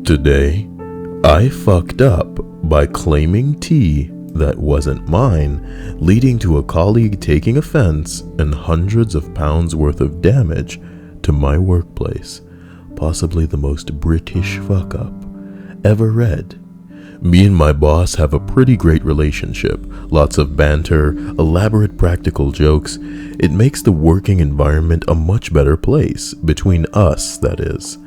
Today, I fucked up by claiming tea that wasn't mine, leading to a colleague taking offense and hundreds of pounds worth of damage to my workplace. Possibly the most British fuck up ever read. Me and my boss have a pretty great relationship, lots of banter, elaborate practical jokes. It makes the working environment a much better place, between us, that is.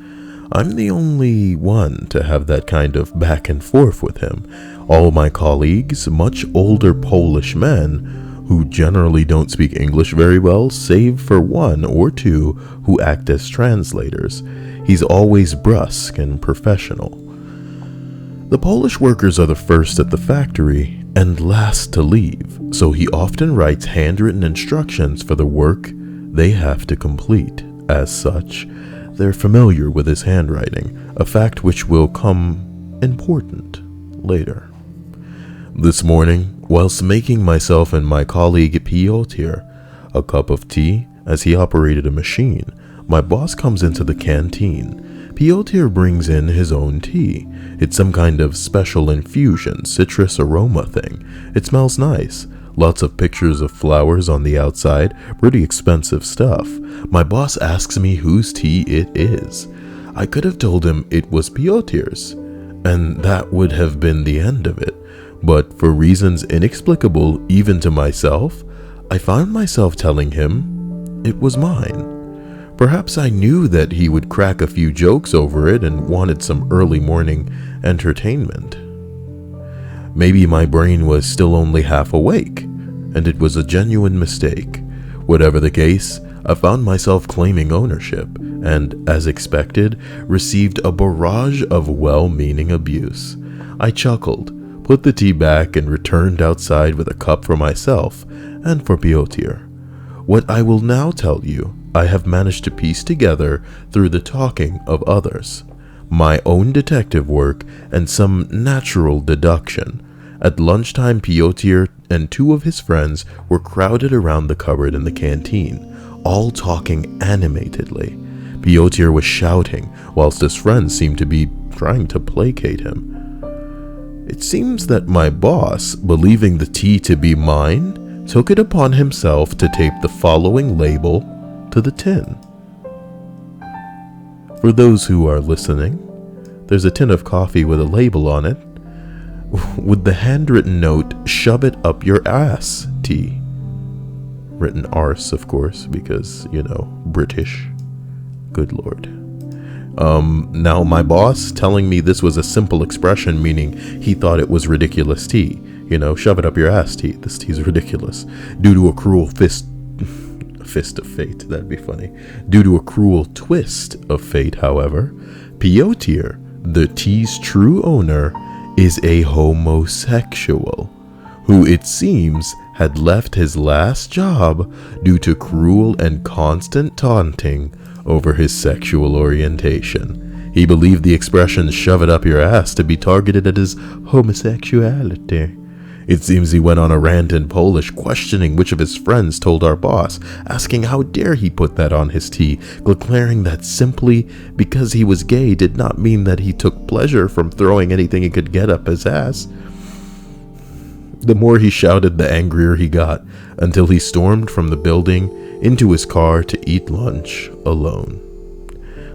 I'm the only one to have that kind of back and forth with him. All my colleagues, much older Polish men, who generally don't speak English very well, save for one or two who act as translators. He's always brusque and professional. The Polish workers are the first at the factory and last to leave, so he often writes handwritten instructions for the work they have to complete. As such, they're familiar with his handwriting, a fact which will come important later. This morning, whilst making myself and my colleague Piotr a cup of tea as he operated a machine, my boss comes into the canteen. Piotr brings in his own tea. It's some kind of special infusion, citrus aroma thing. It smells nice. Lots of pictures of flowers on the outside, pretty expensive stuff. My boss asks me whose tea it is. I could have told him it was Piotr's, and that would have been the end of it. But for reasons inexplicable even to myself, I found myself telling him it was mine. Perhaps I knew that he would crack a few jokes over it and wanted some early morning entertainment. Maybe my brain was still only half awake, and it was a genuine mistake. Whatever the case, I found myself claiming ownership, and, as expected, received a barrage of well-meaning abuse. I chuckled, put the tea back, and returned outside with a cup for myself and for Piotr. What I will now tell you, I have managed to piece together through the talking of others, my own detective work, and some natural deduction. At lunchtime, Piotr and two of his friends were crowded around the cupboard in the canteen, all talking animatedly. Piotr was shouting, whilst his friends seemed to be trying to placate him. It seems that my boss, believing the tea to be mine, took it upon himself to tape the following label to the tin. For those who are listening, there's a tin of coffee with a label on it, with the handwritten note, "Shove it up your ass, tea." Written arse, of course, because, British. Good Lord. Now my boss telling me this was a simple expression, meaning he thought it was ridiculous tea. Shove it up your ass tea. This tea's ridiculous. Due to a cruel fist of fate, that'd be funny. Due to a cruel twist of fate, however, Piotr, the tea's true owner, is a homosexual who, it seems, had left his last job due to cruel and constant taunting over his sexual orientation. He believed the expression "shove it up your ass" to be targeted at his homosexuality. It seems he went on a rant in Polish, questioning which of his friends told our boss, asking how dare he put that on his tea, declaring that simply because he was gay did not mean that he took pleasure from throwing anything he could get up his ass. The more he shouted, the angrier he got, until he stormed from the building into his car to eat lunch alone.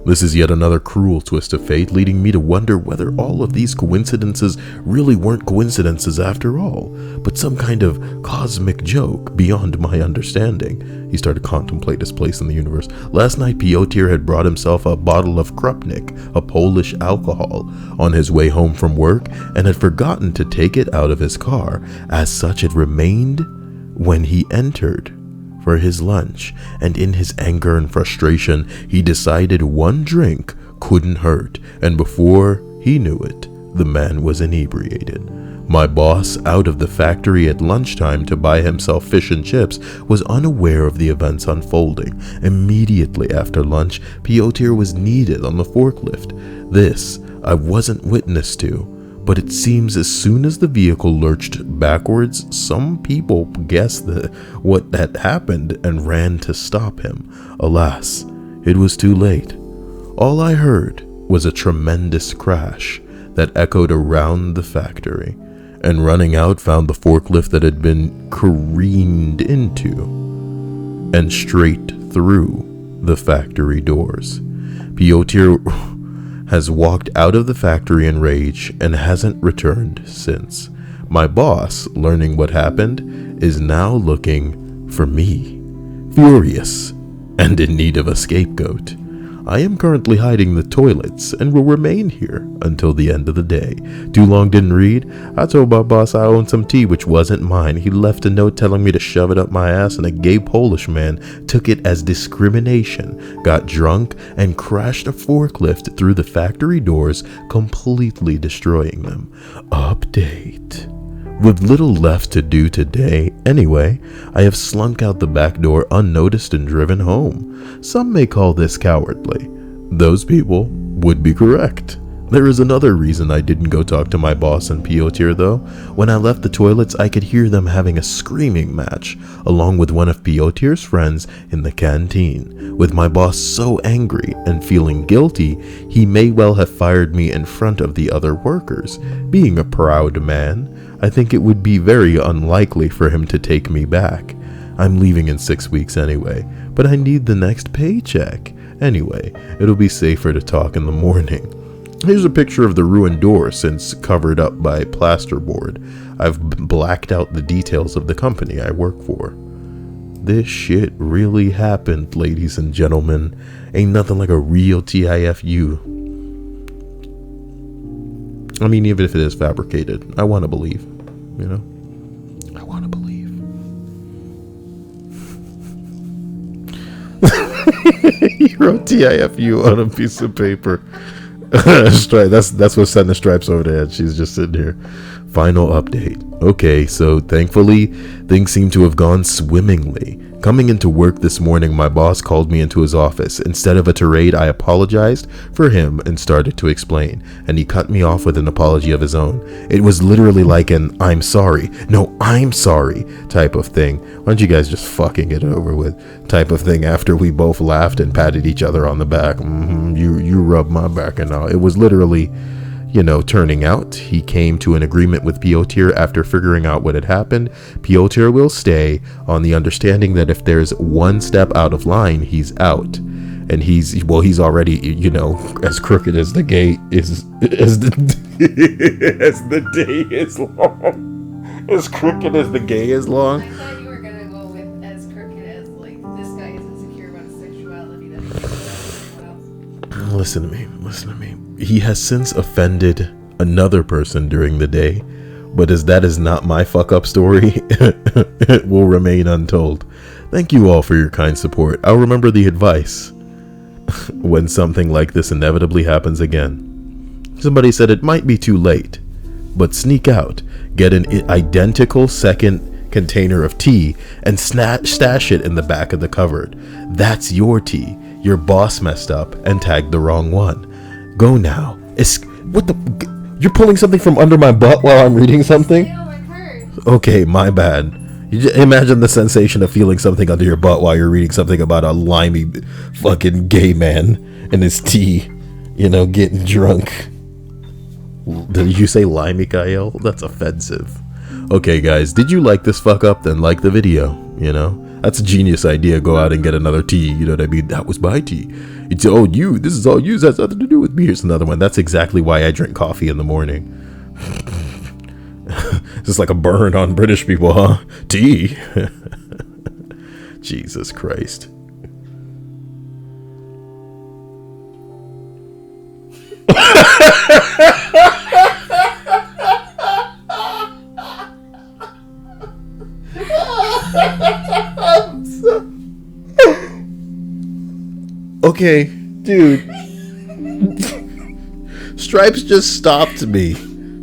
This is yet another cruel twist of fate, leading me to wonder whether all of these coincidences really weren't coincidences after all, but some kind of cosmic joke beyond my understanding. He started to contemplate his place in the universe. Last night, Piotr had brought himself a bottle of Krupnik, a Polish alcohol, on his way home from work, and had forgotten to take it out of his car. As such, it remained when he entered for his lunch, and in his anger and frustration, he decided one drink couldn't hurt, and before he knew it, the man was inebriated. My boss, out of the factory at lunchtime to buy himself fish and chips, was unaware of the events unfolding. Immediately after lunch, Piotr was needed on the forklift. This I wasn't witness to, but it seems as soon as the vehicle lurched backwards, some people guessed what had happened and ran to stop him. Alas, it was too late. All I heard was a tremendous crash that echoed around the factory, and running out found the forklift that had been careened into and straight through the factory doors. Piotr has walked out of the factory in rage and hasn't returned since. My boss, learning what happened, is now looking for me, furious and in need of a scapegoat. I am currently hiding the toilets and will remain here until the end of the day. Too long didn't read? I told my boss I owned some tea which wasn't mine. He left a note telling me to shove it up my ass, and a gay Polish man took it as discrimination, got drunk, and crashed a forklift through the factory doors, completely destroying them. Update. With little left to do today, anyway, I have slunk out the back door unnoticed and driven home. Some may call this cowardly. Those people would be correct. There is another reason I didn't go talk to my boss and Piotr though. When I left the toilets, I could hear them having a screaming match, along with one of Piotr's friends in the canteen. With my boss so angry and feeling guilty, he may well have fired me in front of the other workers. Being a proud man, I think it would be very unlikely for him to take me back. I'm leaving in 6 weeks anyway, but I need the next paycheck. Anyway, it'll be safer to talk in the morning. Here's a picture of the ruined door since covered up by plasterboard. I've blacked out the details of the company I work for. This shit really happened, ladies and gentlemen. Ain't nothing like a real TIFU. I mean, even if it is fabricated, I want to believe, you know? I want to believe. He wrote TIFU on a piece of paper. That's what's setting the stripes over the head. She's just sitting here. Final update. Okay, so thankfully, things seem to have gone swimmingly. Coming into work this morning, my boss called me into his office. Instead of a tirade, I apologized for him and started to explain, and he cut me off with an apology of his own. It was literally like an "I'm sorry, no, I'm sorry" type of thing. Why don't you guys just fucking get it over with type of thing after we both laughed and patted each other on the back. You rubbed my back and all. It was literally, turning out he came to an agreement with Piotr after figuring out what had happened. Piotr will stay on the understanding that if there's one step out of line, he's out. And he's already, as crooked as the gate is, as the day is long. As crooked as the gay is long. I thought you were going to go with as crooked as, this guy is insecure about his sexuality that he can't anyone else. Listen to me. He has since offended another person during the day, but as that is not my fuck up story, it will remain untold. Thank you all for your kind support. I'll remember the advice when something like this inevitably happens again. Somebody said it might be too late, but sneak out, get an identical second container of tea and stash it in the back of the cupboard. That's your tea. Your boss messed up and tagged the wrong one. Go now. You're pulling something from under my butt while I'm reading something? Okay, my bad. You just imagine the sensation of feeling something under your butt while you're reading something about a limey fucking gay man and his tea, getting drunk. Did you say limey, Kyle? That's offensive. Okay, guys, did you like this fuck up? Then like the video, That's a genius idea. Go out and get another tea. You know what I mean? That was my tea. It's this is all you. This has nothing to do with me. Here's another one. That's exactly why I drink coffee in the morning. It's just like a burn on British people, huh? Tea. Jesus Christ. Okay, dude. Stripes just stopped me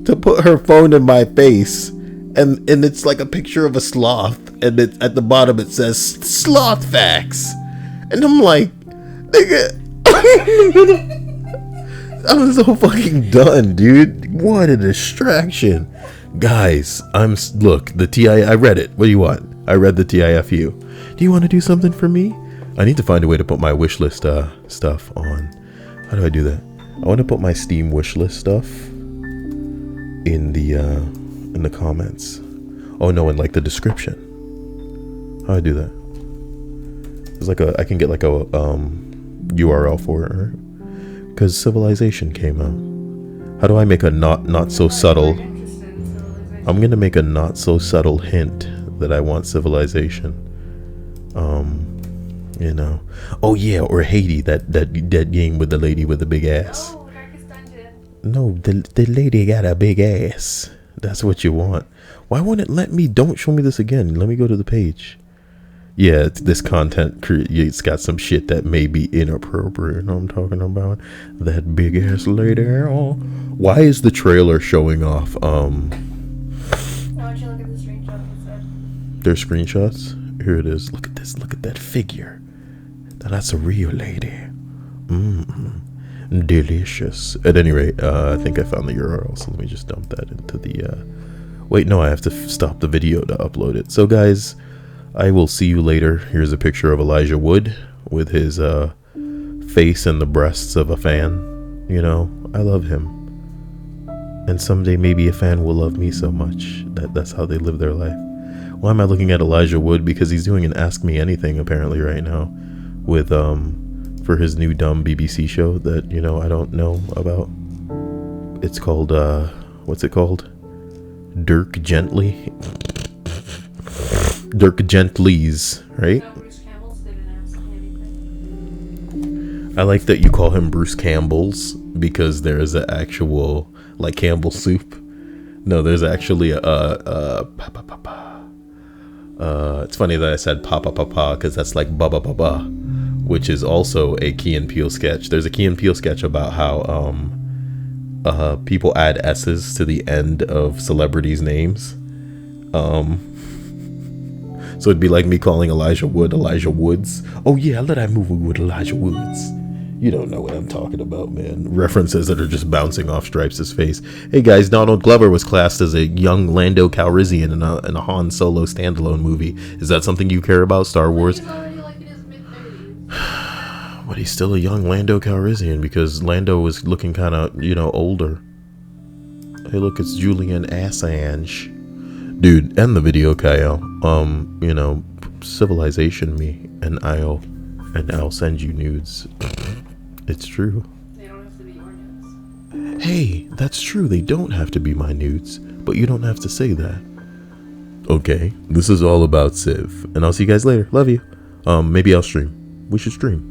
to put her phone in my face, and it's like a picture of a sloth, and at the bottom it says sloth facts, and I'm like, nigga, I'm so fucking done, dude. What a distraction. Guys, look, I read it. What do you want? I read the TIFU. Do you want to do something for me? I need to find a way to put my wish list stuff on. How do I do that? I want to put my Steam wishlist stuff in the comments. Oh no, in like the description. How do I do that? There's like I can get like a URL for it, right? Because Civilization came out. How do I make a not so subtle? I'm gonna make a not so subtle hint that I want Civilization. You know. Oh yeah, or Haiti, that game with the lady with the big ass. Oh, Darkest Dungeon. No, the lady got a big ass. That's what you want. Why won't it let me? Don't show me this again. Let me go to the page. Yeah, this content it's got some shit that may be inappropriate. You know what I'm talking about? That big ass lady. Oh. Why is the trailer showing off? Why don't you look at the screenshots instead? There's screenshots. Here it is. Look at this. Look at that figure. Now that's a real lady. Delicious. At any rate, I think I found the URL. So let me just dump that into the. Wait, no, I have to stop the video to upload it. So guys, I will see you later. Here's a picture of Elijah Wood with his face and the breasts of a fan. You know, I love him. And someday maybe a fan will love me so much. That's how they live their life. Why am I looking at Elijah Wood? Because he's doing an Ask Me Anything apparently right now with for his new dumb BBC show that, you know, I don't know about. It's called what's it called? Dirk Gently. Dirk Gently's, right? No, Bruce Campbell's didn't ask me anything. I like that you call him Bruce Campbell's because there is an actual, like, Campbell soup. No, there's actually it's funny that I said papa papa because that's like baba baba, which is also a Key and Peele sketch. There's a Key and Peele sketch about how people add S's to the end of celebrities' names. So it'd be like me calling Elijah Wood Elijah Woods. Oh yeah, I love that movie with Elijah Woods. You don't know what I'm talking about, man. References that are just bouncing off Stripes' face. Hey guys, Donald Glover was classed as a young Lando Calrissian in a Han Solo standalone movie. Is that something you care about, Star Wars? He's already like in his mid-30s. But he's still a young Lando Calrissian because Lando was looking kind of, you know, older. Hey look, it's Julian Assange. Dude, end the video, Kyle. You know, Civilization me and I'll send you nudes. It's true. They don't have to be your nudes. Hey, that's true. They don't have to be my nudes, but you don't have to say that. Okay, this is all about Civ, and I'll see you guys later. Love you. Maybe I'll stream. We should stream.